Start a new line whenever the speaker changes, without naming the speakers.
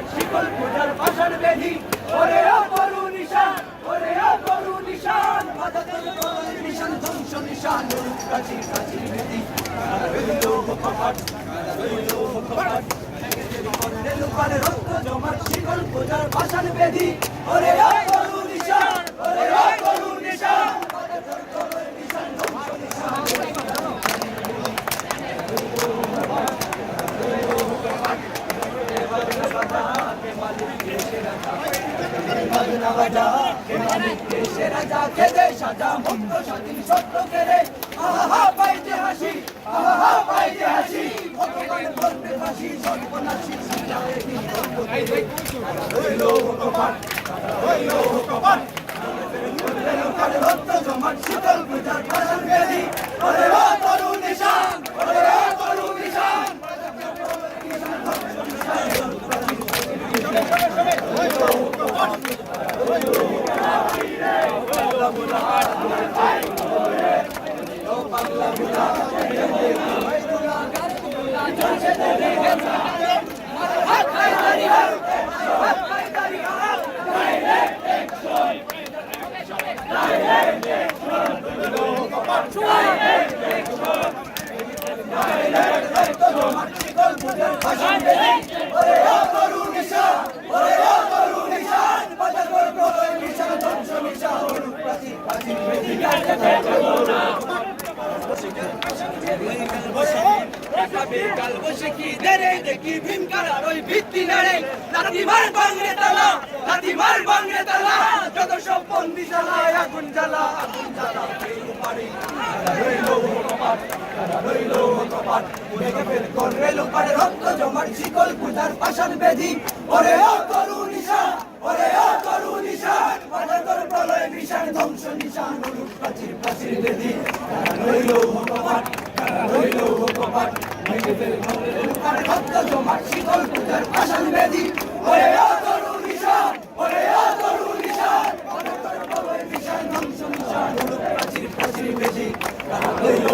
জমাট শিকল পূজার পাশার বেদি ওরে ও করু নিশান ওরে ও করু নিশান বাজাতের প্রলয় নিশান ধ্বংস নিশান কাছি কাছি বেদি রইল কপাট রইল কপাট লুকারে রক্ত জমাট শিকল পূজার পাশার বেদি ওরে ও করু নিশান ওরে ও করু নিশান বাজাতের প্রলয় নিশান ধ্বংস নিশান রাজা খেদে সাজা মুক্ত স্বাধীন সত্য কেড়ে আহা পাইতে হাসি আহা পাইতে হাসি ভগবান করতে হাসি সর্বনাশী রইল কপাট রইল কপাট রক্ত জমাট শীতল পূজার পাশার বেদি ওরে ও করু নিশান ওরে ও করু নিশান কাল বসে কি দেরে দেখি ভীম কারার ওই ভিত্তি নাড়ে লাথি মার বাংরে তালা লাথি মার বাংরে তালা যত সব বন্দি জ্বালায় আগুন জ্বালা রইল কপাট রেল পাড়ে রক্ত জমাট শিকল পূজার পাশার বেদি ওরে ও করু নিশান ওরে ও করু নিশান বাজাতর প্রলয় নিশান ধ্বংস নিশান প্রাচীর প্রাচীর বেদি রইল কপাট রইল কপাট রক্ত জমাট শিকল পূজার পাশার বেদি ওরে ও করু নিশান ওরে ও করু নিশান বাজাতর প্রলয় নিশান ধ্বংস নিশান প্রাচীর প্রাচীর বেদি রইল